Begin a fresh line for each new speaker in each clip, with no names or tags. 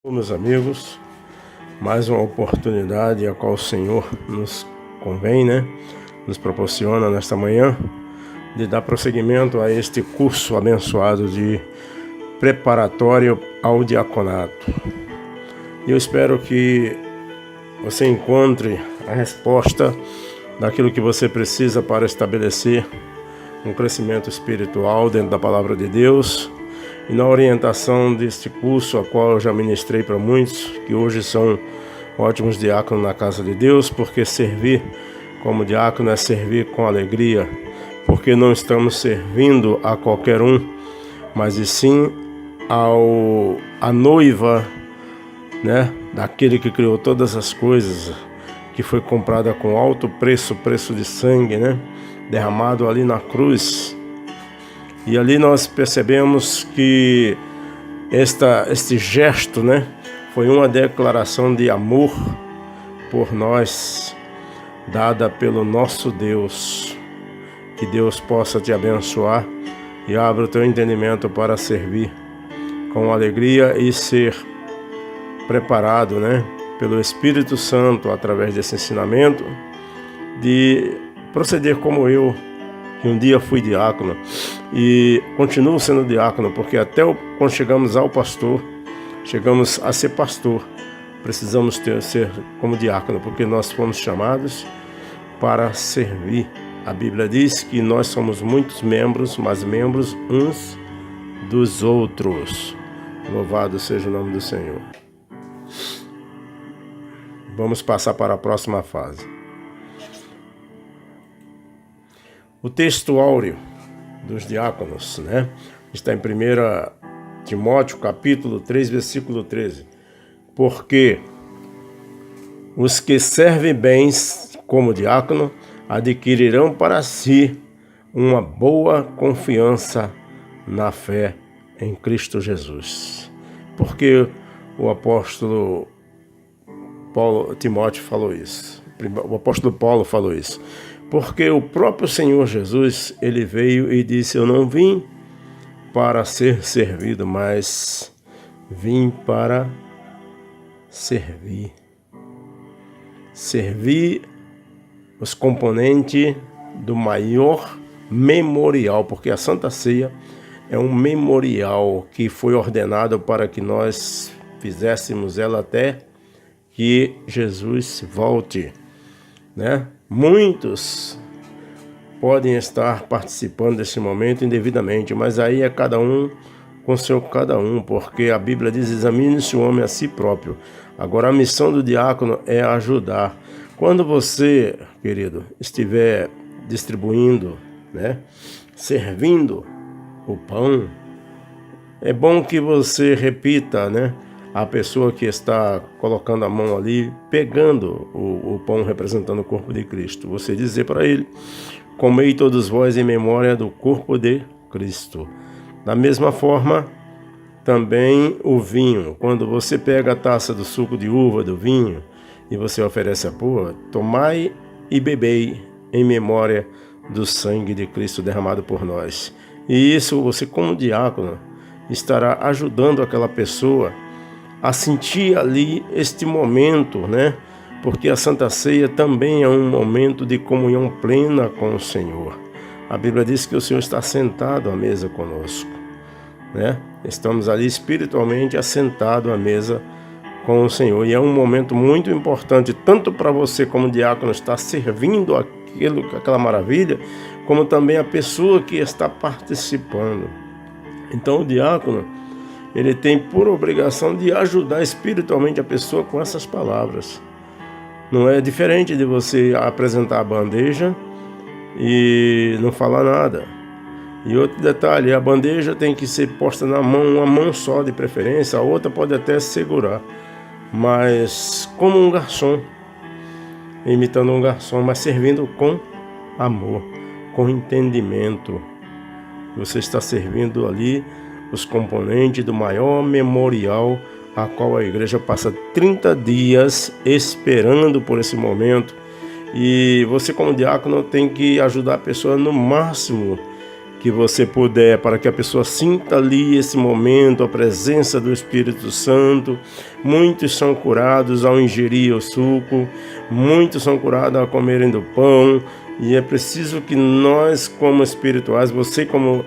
Meus amigos, mais uma oportunidade a qual o Senhor nos convém, nos proporciona nesta manhã, de dar prosseguimento a este curso abençoado de preparatório ao diaconato. E eu espero que você encontre a resposta daquilo que você precisa para estabelecer um crescimento espiritual dentro da palavra de Deus. E na orientação deste curso, a qual eu já ministrei para muitos, que hoje são ótimos diáconos na casa de Deus, porque servir como diácono é servir com alegria, porque não estamos servindo a qualquer um, mas e sim a noiva, daquele que criou todas as coisas, que foi comprada com alto preço de sangue, derramado ali na cruz. E ali nós percebemos que este gesto, foi uma declaração de amor por nós, dada pelo nosso Deus. Que Deus possa te abençoar e abra o teu entendimento para servir com alegria e ser preparado, pelo Espírito Santo, através desse ensinamento, de proceder como eu, que um dia fui diácono e continuo sendo diácono, porque até quando chegamos ao pastor, chegamos a ser pastor, precisamos ser como diácono, porque nós fomos chamados para servir. A Bíblia diz que nós somos muitos membros, mas membros uns dos outros. Louvado seja o nome do Senhor. Vamos passar para a próxima fase. O texto áureo dos diáconos, está em 1 Timóteo, capítulo 3, versículo 13. Porque os que servem bem como diácono adquirirão para si uma boa confiança na fé em Cristo Jesus. Porque o apóstolo Timóteo falou isso. O apóstolo Paulo falou isso. Porque o próprio Senhor Jesus, ele veio e disse: eu não vim para ser servido, mas vim para servir. Servir os componentes do maior memorial, porque a Santa Ceia é um memorial que foi ordenado para que nós fizéssemos ela até que Jesus volte, Muitos podem estar participando desse momento indevidamente, mas aí é cada um com seu cada um, porque a Bíblia diz: examine-se o homem a si próprio. Agora a missão do diácono é ajudar. Quando você, querido, estiver distribuindo, servindo o pão, é bom que você repita, a pessoa que está colocando a mão ali, pegando o pão representando o corpo de Cristo. Você dizer para ele: comei todos vós em memória do corpo de Cristo. Da mesma forma, também o vinho. Quando você pega a taça do suco de uva, do vinho, e você oferece a poa, tomai e bebei em memória do sangue de Cristo derramado por nós. E isso você, como diácono, estará ajudando aquela pessoa a sentir ali este momento, Porque a Santa Ceia também é um momento de comunhão plena com o Senhor. A Bíblia diz que o Senhor está sentado à mesa conosco, Estamos ali espiritualmente assentados à mesa com o Senhor. E é um momento muito importante, tanto para você como diácono estar servindo aquela maravilha, como também a pessoa que está participando. Então o diácono, ele tem por obrigação de ajudar espiritualmente a pessoa com essas palavras. Não é diferente de você apresentar a bandeja e não falar nada. E outro detalhe, a bandeja tem que ser posta na mão, uma mão só de preferência, a outra pode até segurar. Mas como um garçom, imitando um garçom, mas servindo com amor, com entendimento. Você está servindo ali os componentes do maior memorial, a qual a igreja passa 30 dias esperando por esse momento. E você, como diácono, tem que ajudar a pessoa no máximo que você puder, para que a pessoa sinta ali esse momento, a presença do Espírito Santo. Muitos são curados ao ingerir o suco, muitos são curados ao comerem do pão, e é preciso que nós, como espirituais, você como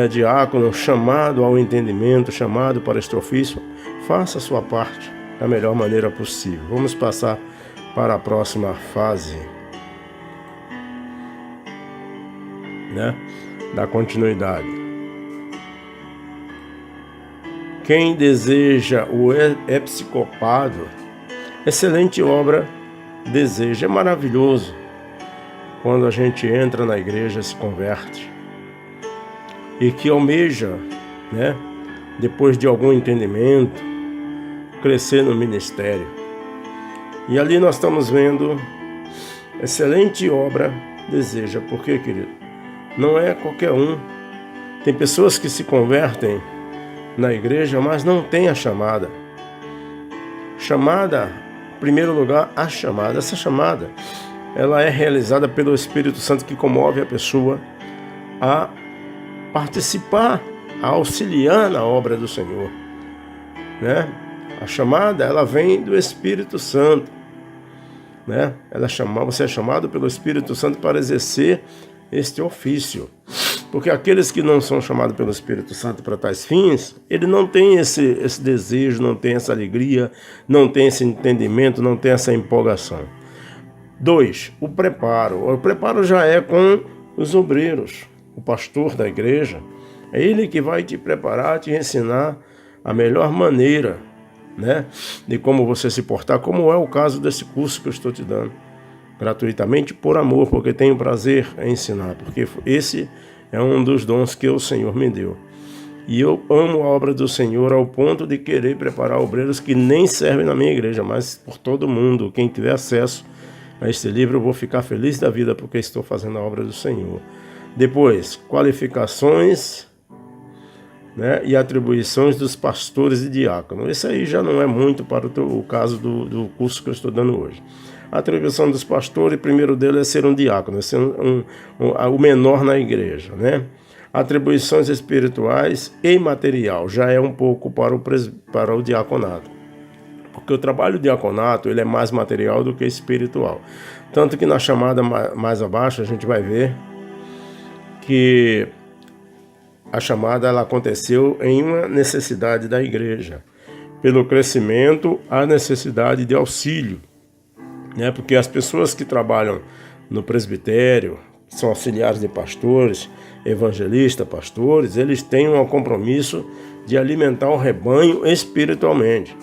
diácono, chamado ao entendimento, chamado para este ofício, faça a sua parte da melhor maneira possível. Vamos passar para a próxima fase, né? Da continuidade. Quem deseja o episcopado, excelente obra deseja. É maravilhoso quando a gente entra na igreja, se converte e que almeja, né, depois de algum entendimento, crescer no ministério. E ali nós estamos vendo excelente obra deseja. Por quê, querido? Não é qualquer um. Tem pessoas que se convertem na igreja, mas não têm a chamada. Chamada, em primeiro lugar, a chamada. Essa chamada, ela é realizada pelo Espírito Santo, que comove a pessoa a participar, a auxiliar na obra do Senhor, né? A chamada, ela vem do Espírito Santo, né? Você é chamado pelo Espírito Santo para exercer este ofício, porque aqueles que não são chamados pelo Espírito Santo para tais fins, ele não tem esse desejo, não tem essa alegria, não tem esse entendimento, não tem essa empolgação. 2, o preparo. O preparo já é com os obreiros, o pastor da igreja. É ele que vai te preparar, te ensinar a melhor maneira, né, de como você se portar, como é o caso desse curso que eu estou te dando, gratuitamente, por amor, porque tenho prazer em ensinar, porque esse é um dos dons que o Senhor me deu. E eu amo a obra do Senhor ao ponto de querer preparar obreiros que nem servem na minha igreja, mas por todo mundo. Quem tiver acesso a este livro, eu vou ficar feliz da vida, porque estou fazendo a obra do Senhor. Depois, qualificações, né, e atribuições dos pastores e diáconos. Esse aí já não é muito para o caso do curso que eu estou dando hoje. A atribuição dos pastores, o primeiro deles é ser um diácono, é ser o menor na igreja, né? Atribuições espirituais e material, já é um pouco para o diaconato. Porque o trabalho do diaconato, ele é mais material do que espiritual. Tanto que na chamada mais abaixo a gente vai ver que a chamada ela aconteceu em uma necessidade da igreja. Pelo crescimento, há necessidade de auxílio, né? Porque as pessoas que trabalham no presbitério, são auxiliares de pastores, evangelistas, pastores, eles têm um compromisso de alimentar o rebanho espiritualmente,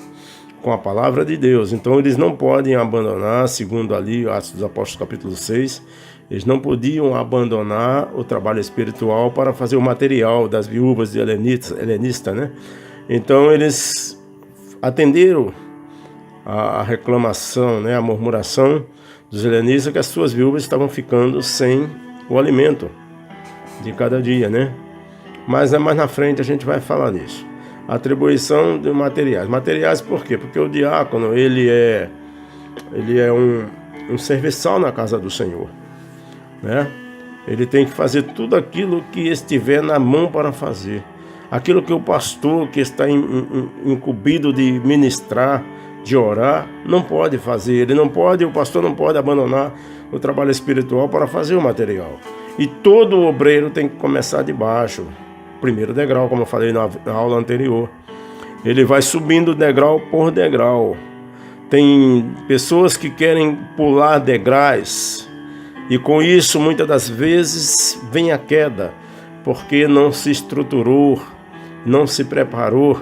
com a palavra de Deus. Então eles não podem abandonar, segundo ali Atos dos Apóstolos capítulo 6, eles não podiam abandonar o trabalho espiritual para fazer o material das viúvas de helenistas, né? Então eles atenderam a reclamação, né, a murmuração dos helenistas, que as suas viúvas estavam ficando sem o alimento de cada dia, né? Mas mais na frente a gente vai falar nisso. Atribuição de materiais. Materiais por quê? Porque o diácono, ele é um serviçal na casa do Senhor, né? Ele tem que fazer tudo aquilo que estiver na mão para fazer. Aquilo que o pastor que está incumbido de ministrar, de orar, não pode fazer. O pastor não pode abandonar o trabalho espiritual para fazer o material. E todo obreiro tem que começar de baixo. Primeiro degrau, como eu falei na aula anterior. Ele vai subindo degrau por degrau. Tem pessoas que querem pular degraus e com isso muitas das vezes vem a queda, porque não se estruturou, não se preparou,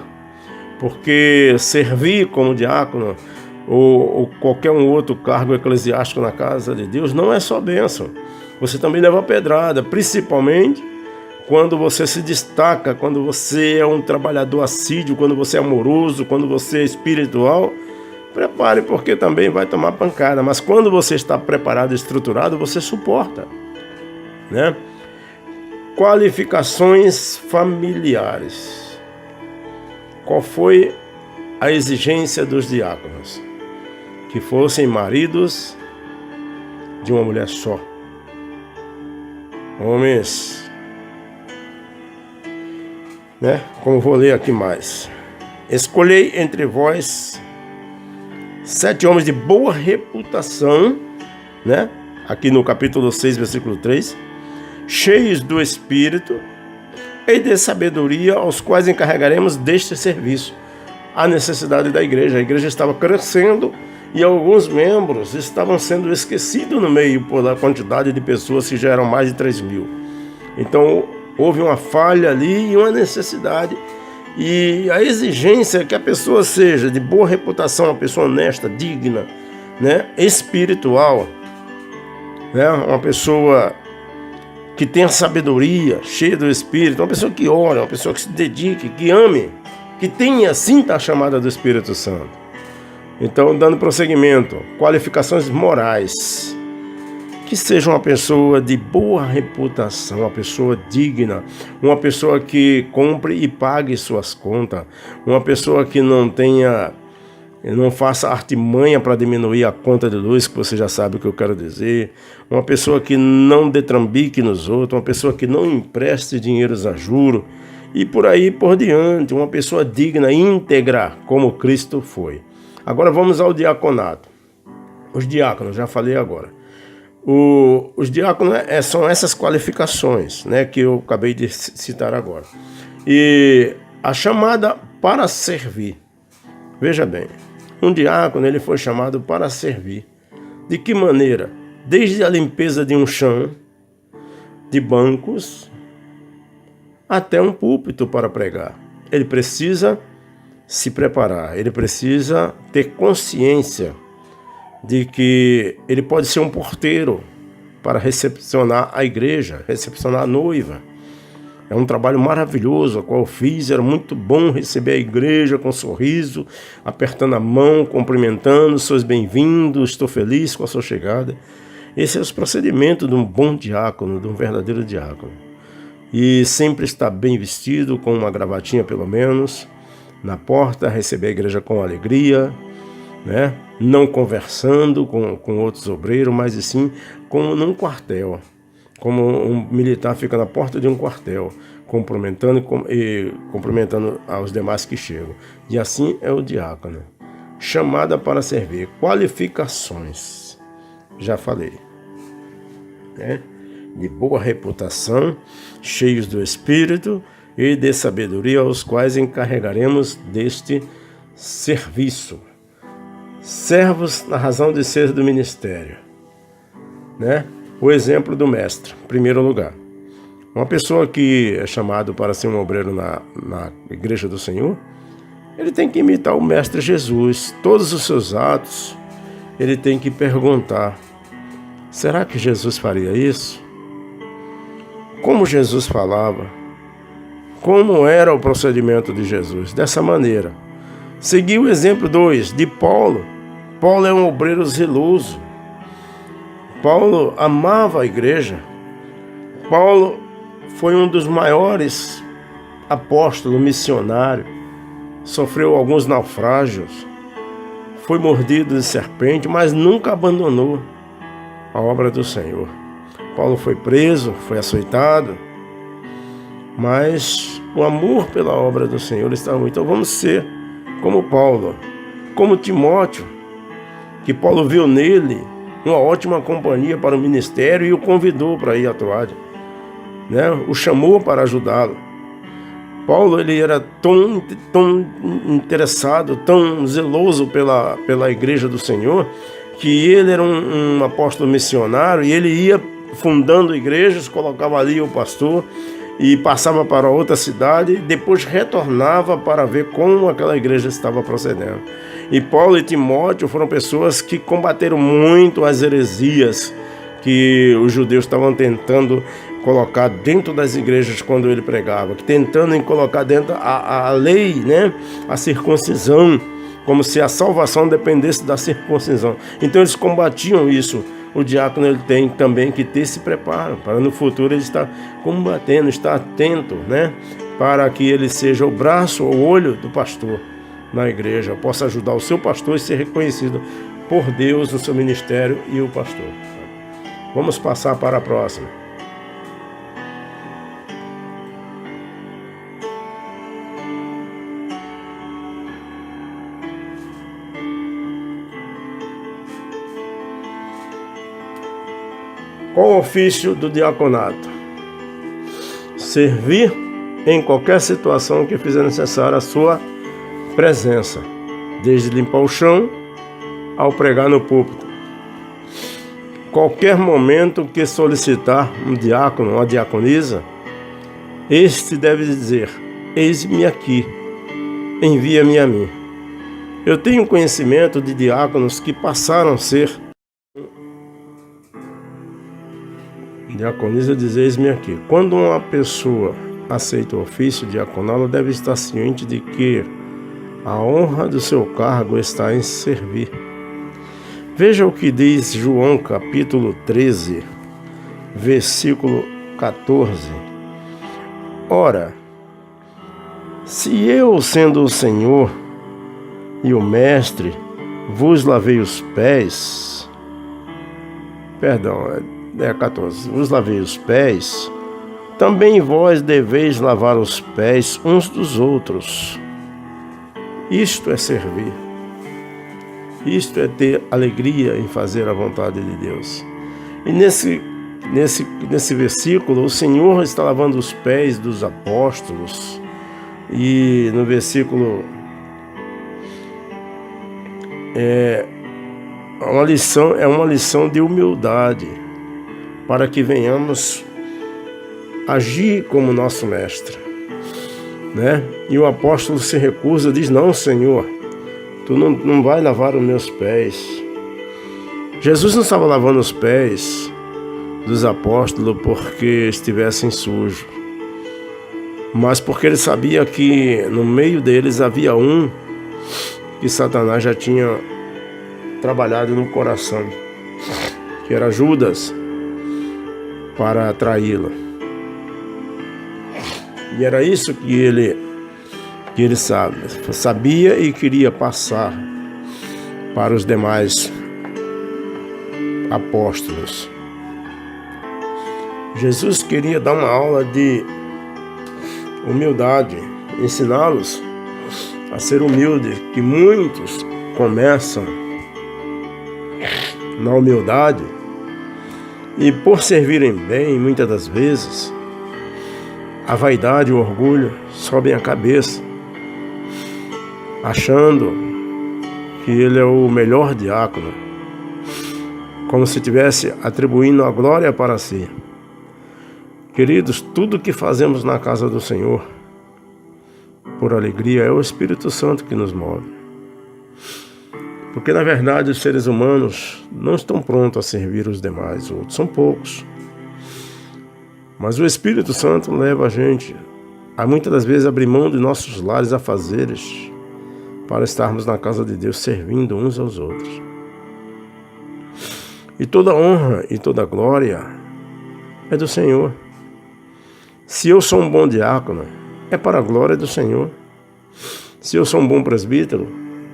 porque servir como diácono ou qualquer um outro cargo eclesiástico na casa de Deus não é só bênção. Você também leva pedrada, principalmente quando você se destaca, quando você é um trabalhador assíduo, quando você é amoroso, quando você é espiritual. Prepare, porque também vai tomar pancada. Mas quando você está preparado e estruturado, você suporta, né? Qualificações familiares. Qual foi a exigência dos diáconos? Que fossem maridos de uma mulher só. Homens, né? Como vou ler aqui mais. Escolhei entre vós 7 homens de boa reputação, né? Aqui no capítulo 6, versículo 3, cheios do Espírito e de sabedoria, aos quais encarregaremos deste serviço. A necessidade da igreja. A igreja estava crescendo e alguns membros estavam sendo esquecidos no meio pela quantidade de pessoas que já eram mais de 3.000. Então houve uma falha ali e uma necessidade. E a exigência é que a pessoa seja de boa reputação, uma pessoa honesta, digna, né? Espiritual, né? Uma pessoa que tenha sabedoria, cheia do Espírito, uma pessoa que ore, uma pessoa que se dedique, que ame, que tenha assim a chamada do Espírito Santo. Então, dando prosseguimento, qualificações morais, que seja uma pessoa de boa reputação, uma pessoa digna, uma pessoa que compre e pague suas contas, uma pessoa que não faça artimanha para diminuir a conta de luz, que você já sabe o que eu quero dizer, uma pessoa que não detrambique nos outros, uma pessoa que não empreste dinheiros a juros, e por aí por diante, uma pessoa digna, íntegra, como Cristo foi. Agora vamos ao diaconato. Os diáconos, já falei agora. Os diáconos são essas qualificações, né, que eu acabei de citar agora. E a chamada para servir. Veja bem, um diácono ele foi chamado para servir. De que maneira? Desde a limpeza de um chão, de bancos, até um púlpito para pregar. Ele precisa se preparar, ele precisa ter consciência de que ele pode ser um porteiro para recepcionar a igreja, recepcionar a noiva. É um trabalho maravilhoso, o qual eu fiz, era muito bom receber a igreja com um sorriso, apertando a mão, cumprimentando, sois bem-vindos, estou feliz com a sua chegada. Esse é o procedimento de um bom diácono, de um verdadeiro diácono. E sempre estar bem vestido, com uma gravatinha pelo menos, na porta, receber a igreja com alegria, né? Não conversando com outros obreiros, mas sim como num quartel, como um militar fica na porta de um quartel, cumprimentando e cumprimentando aos demais que chegam. E assim é o diácono, chamada para servir. Qualificações, já falei, né? De boa reputação, cheios do Espírito e de sabedoria, aos quais encarregaremos deste serviço. Servos na razão de ser do ministério, né? O exemplo do mestre, em primeiro lugar. Uma pessoa que é chamado para ser um obreiro na igreja do Senhor, ele tem que imitar o mestre Jesus. Todos os seus atos, ele tem que perguntar: será que Jesus faria isso? Como Jesus falava? Como era o procedimento de Jesus? Dessa maneira. Seguir o exemplo 2 de Paulo. Paulo é um obreiro zeloso. Paulo amava a igreja. Paulo foi um dos maiores apóstolos, missionários. Sofreu alguns naufrágios. Foi mordido de serpente, mas nunca abandonou a obra do Senhor. Paulo foi preso, foi açoitado, mas o amor pela obra do Senhor estava muito. Então vamos ser como Paulo, como Timóteo, que Paulo viu nele uma ótima companhia para o ministério e o convidou para ir atuar, né? O chamou para ajudá-lo. Paulo ele era tão interessado, tão zeloso pela igreja do Senhor, que ele era um apóstolo missionário e ele ia fundando igrejas, colocava ali o pastor e passava para outra cidade, depois retornava para ver como aquela igreja estava procedendo. E Paulo e Timóteo foram pessoas que combateram muito as heresias que os judeus estavam tentando colocar dentro das igrejas quando ele pregava, tentando colocar dentro a lei, né? A circuncisão, como se a salvação dependesse da circuncisão. Então eles combatiam isso. O diácono ele tem também que ter esse preparo para no futuro ele estar combatendo, estar atento, né? Para que ele seja o braço ou o olho do pastor na igreja, possa ajudar o seu pastor e ser reconhecido por Deus no seu ministério e o pastor. Vamos passar para a próxima. Qual o ofício do diaconato? Servir em qualquer situação que fizer necessária a sua presença, desde limpar o chão ao pregar no púlpito. Qualquer momento que solicitar um diácono, uma diaconisa, este deve dizer: eis-me aqui, envia-me a mim. Eu tenho conhecimento de diáconos que passaram a ser diaconisa, diz: eis-me aqui. Quando uma pessoa aceita o ofício diaconal, ela deve estar ciente de que a honra do seu cargo está em servir. Veja o que diz João capítulo 13, versículo 14. Ora, se eu, sendo o Senhor e o Mestre, vos lavei os pés, 14, vos lavei os pés, também vós deveis lavar os pés uns dos outros. Isto é servir. Isto é ter alegria em fazer a vontade de Deus. E nesse versículo, o Senhor está lavando os pés dos apóstolos. E no versículo é uma lição de humildade, para que venhamos agir como nosso mestre, né? E o apóstolo se recusa, diz: não, Senhor, tu não vai lavar os meus pés. Jesus não estava lavando os pés dos apóstolos porque estivessem sujos, mas porque ele sabia que no meio deles havia um que Satanás já tinha trabalhado no coração, que era Judas, para atraí-lo. E era isso que ele sabia e queria passar para os demais apóstolos. Jesus queria dar uma aula de humildade, ensiná-los a ser humilde, que muitos começam na humildade e, por servirem bem, muitas das vezes a vaidade e o orgulho sobem a cabeça, achando que ele é o melhor diácono, como se estivesse atribuindo a glória para si. Queridos, tudo que fazemos na casa do Senhor por alegria é o Espírito Santo que nos move. Porque, na verdade, os seres humanos não estão prontos a servir os demais, outros são poucos. Mas o Espírito Santo leva a gente a muitas das vezes abrir mão de nossos lares afazeres para estarmos na casa de Deus servindo uns aos outros. E toda honra e toda glória é do Senhor. Se eu sou um bom diácono, é para a glória do Senhor. Se eu sou um bom presbítero,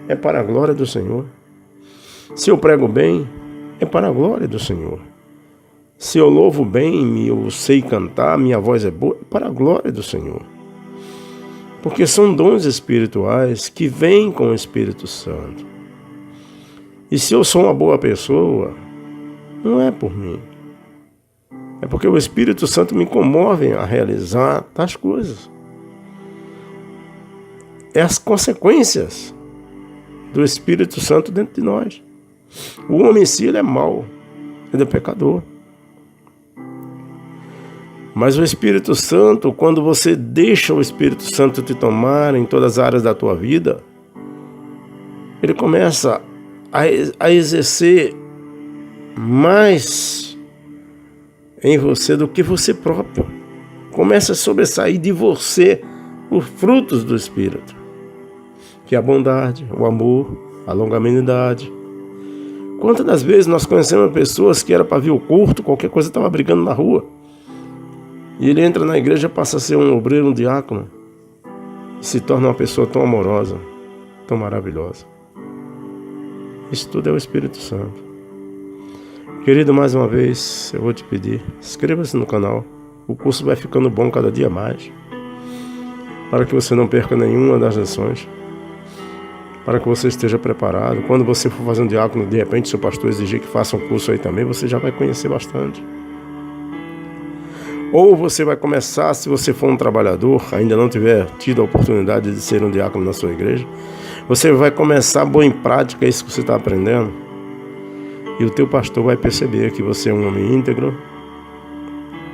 é para a glória do Senhor. Se eu prego bem, é para a glória do Senhor. Se eu louvo bem, eu sei cantar, minha voz é boa, é para a glória do Senhor. Porque são dons espirituais que vêm com o Espírito Santo. E se eu sou uma boa pessoa, não é por mim. É porque o Espírito Santo me comove a realizar tais coisas. É as consequências do Espírito Santo dentro de nós. O homem em si, ele é mau, ele é pecador. Mas o Espírito Santo, quando você deixa o Espírito Santo te tomar em todas as áreas da tua vida, ele começa a exercer mais em você do que você próprio. Começa a sobressair de você os frutos do Espírito, que é a bondade, o amor, a longanimidade. Quantas das vezes nós conhecemos pessoas que era para vir o culto, qualquer coisa estava brigando na rua, e ele entra na igreja, passa a ser um obreiro, um diácono, e se torna uma pessoa tão amorosa, tão maravilhosa. Isso tudo é o Espírito Santo. Querido, mais uma vez, eu vou te pedir, inscreva-se no canal. O curso vai ficando bom cada dia mais, para que você não perca nenhuma das lições, para que você esteja preparado. Quando você for fazer um diácono, de repente seu pastor exigir que faça um curso aí também, você já vai conhecer bastante. Ou você vai começar, se você for um trabalhador, ainda não tiver tido a oportunidade de ser um diácono na sua igreja, você vai começar a pôr em prática isso que você está aprendendo. E o teu pastor vai perceber que você é um homem íntegro,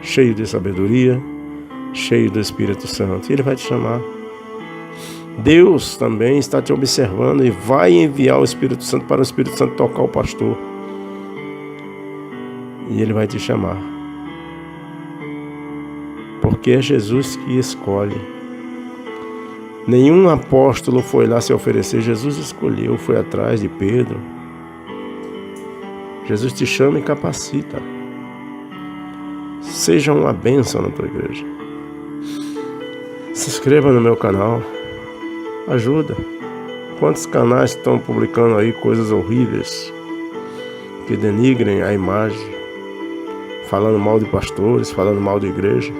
cheio de sabedoria, cheio do Espírito Santo. E ele vai te chamar. Deus também está te observando e vai enviar o Espírito Santo para o Espírito Santo tocar o pastor. E ele vai te chamar. Porque é Jesus que escolhe. Nenhum apóstolo foi lá se oferecer. Jesus escolheu, foi atrás de Pedro. Jesus te chama e capacita. Seja uma bênção na tua igreja. Se inscreva no meu canal. Ajuda. Quantos canais estão publicando aí coisas horríveis que denigrem a imagem, falando mal de pastores, falando mal de igreja?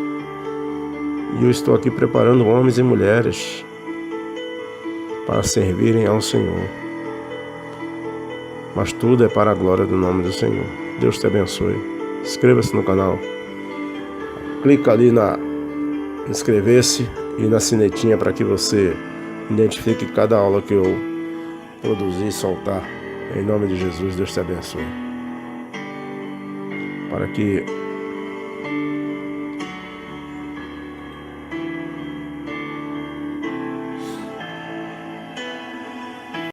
E eu estou aqui preparando homens e mulheres para servirem ao Senhor. Mas tudo é para a glória do nome do Senhor. Deus te abençoe. Inscreva-se no canal. Clica ali na inscrever-se e na sinetinha para que você identifique cada aula que eu produzir e soltar. Em nome de Jesus, Deus te abençoe. Para que